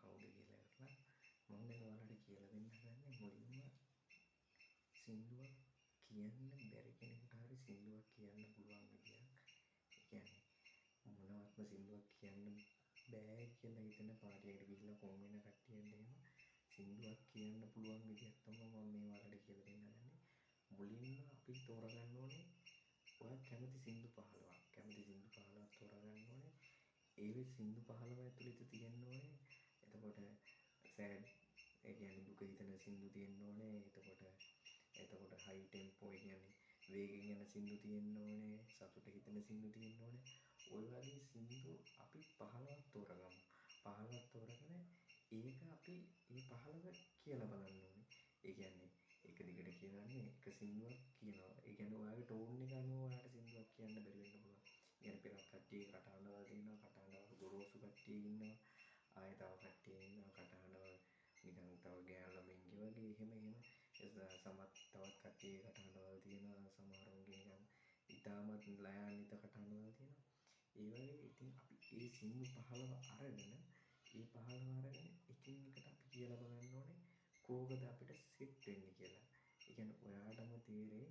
කවුද කියලා කරලා මම දැන් ඔයාලට කියලා දෙන්න හදන්නේ මුලින්ම සින්දුවක් කියන්න බැරි කෙනෙකුට හරි සින්දුවක් කියන්න පුළුවන් විදියක්. ඒ කියන්නේ මොනවත්ම සින්දුවක් කියන්න බෑ කියලා හිතන පාටියකට ගිහිල්ලා කොම් වෙන කට්ටියට එහෙම සින්දුවක් කියන්න පුළුවන් විදියක් තමයි මම මේ ඔයාලට කියලා දෙන්න හදන්නේ. මුලින්ම අපි තෝරගන්න ඕනේ ඔයා කැමති සින්දු 15ක්. කැමති සින්දු 15ක් තෝරගන්න ඕනේ. ඒ සින්දු 15 ඇතුළත තියෙන්න ඕනේ. එතකොට සෑඩ් ඒ කියන්නේ දුක හිතෙන සින්දු තියෙන්න ඕනේ. එතකොට හයි ටෙම්පෝ ඒ කියන්නේ වේගෙන් යන සින්දු තියෙන්න ඕනේ. සතුට හිතෙන සින්දු තියෙන්න ඕනේ. ඔය වගේ සින්දු අපි 15ක් තෝරගමු. 15ක් තෝරගෙන ඒක අපි මේ 15 කියලා බලන්න ඕනේ. ඒ කියන්නේ එක දිගට කියන්නේ එක සින්දුවක් කියනවා. ඒ කියන්නේ ඔයාගේ ටෝන් එක අනුව ඔයාලට සින්දුවක් කියන්න බැරි වෙන්න පුළුවන්. يعني පෙරක් කට්ටිය කටහඬවල් තියෙනවා, කටහඬවල් ගොරෝසු කට්ටිය ඉන්නවා. ආයෙ තව කට්ටිය ඉන්නවා කටහඬවල් නිකන් තව ගෑනු ළමයින්ගේ වගේ එහෙම සමත් තවත් කට්ටිය කටහඬවල් තියෙනවා. සමහරුන්ගේ නිකන් ඉතාමත් ලයාන්විත කටහඬවල් තියෙනවා. ඒ වගේ ඉතින් අපි ඒ සින්දු 15 අරගෙන එකින් එකට අපි කියලා බලන්න ඕනේ කෝකද අපිට සෙට් වෙන්නේ කියලා. ඒ කියන්නේ ඔයාටම තේරෙයි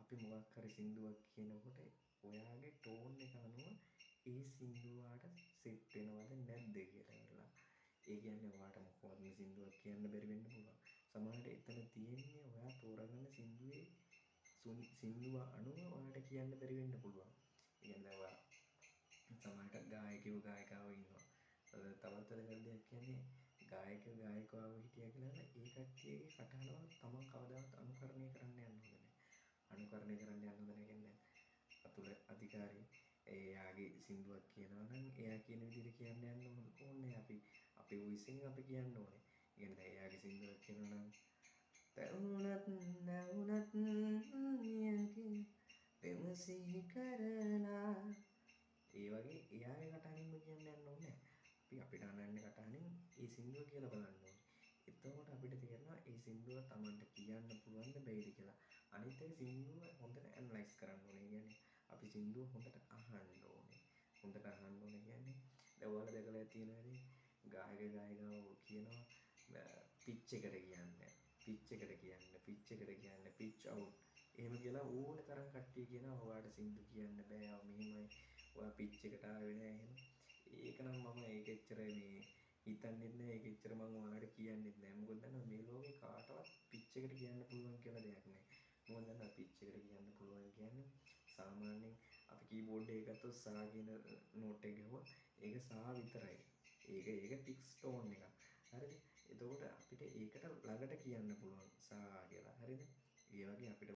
අපි මොකක් හරි සින්දුවක් කියනකොට ඔයාගේ ටෝන් එක අනුව ඒ සින්දුවාට සෙට් වෙනවද නැද්ද කියලා. ඒ කියන්නේ ඔයාට මොකක්ද සින්දුවක් කියන්න බැරි වෙන්න පුළුවන්. සමහරවිට එතන තියෙන්නේ ඔයා තෝරගන්න සින්දුවේ සින්දුව අනුව ඔයාට කියන්න බැරි වෙන්න පුළුවන්. ඒ කියන්නේ ඔයා සමහරවිට ගායකයෝ ඉන්නවා. තවත් වැදගත් දෙයක් කියන්නේ ගායකයෝ හිටියා කියලා ඒ කට්ටියගේ කටහඬවල් තමන් කවදාවත් අනුකරණය කරන්න යන්න හොඳ නැහැ. අනුකරණය කරන්න යන්න හොඳ නැහැ කියන්නේ අතුල අධිකාරී එයාගේ සින්දුවක් කියනවා නම් එයා කියන විදිහට කියන්න යන්න ඕනේ. අපි අපේ වොයිසින් අපි කියන්න ඕනේ. ඒ කියන්නේ එයාගේ සින්දුවක් කියනවා නම් පැවුනත් නැවුනත් නියගේ පෙම සිහි කරලා ඒ වගේ එයාගේ කටහඬින්ම කියන්න යන්න ඕනේ. අපි අපිට අනන්න කටහඬින් ඒ සින්දුව කියලා බලන්න ඕනේ. එතකොට අපිට තේරෙනවා ඒ සින්දුව Tamanට කියන්න පුළුවන්ද බැයිද කියලා. අනිත් එක සින්දුව හොඳට ඇනලයිස් කරන්න ඕනේ. කියන්නේ අපි සින්දුව හොඳට අහන්න ඕනේ. හොඳට අහන්න ඕනේ කියන්නේ දැන් ඔයාලා දැකලා තියෙනවානේ ගායකයෝ කියනවා පිච් එකට කියන්න පිච් අවුට් එහෙම කියලා ඕනේ තරම් කට්ටිය කියනවා ඔයාලට සින්දු කියන්න බෑ මෙහෙමයි ඔයා පිච් එකට ආවේ නෑ එහෙම ඒක නම් මම ඒක එච්චර මේ හිතන්නෙත් නෑ ඒක එච්චර මම ඔයාලට කියන්නෙත් නෑ මොකද දන්නවද මේ ලෝකේ කාටවත් පිච් එකට කියන්න පුළුවන් කියලා දෙයක් නෑ මොකද දන්නවද පිච් එකට කියන්න පුළුවන් කියන්නේ සාමාන්‍යයෙන් අපි කීබෝඩ් එක ගත්තොත් සා කියන නෝට් එක ගහුවා ඒක සා විතරයි ඒක ෆික්ස් ටෝන් එකක් හරිද එතකොට අපිට ඒකට ළඟට කියන්න පුළුවන් සා කියලා හරිද ඒ වගේ අපිට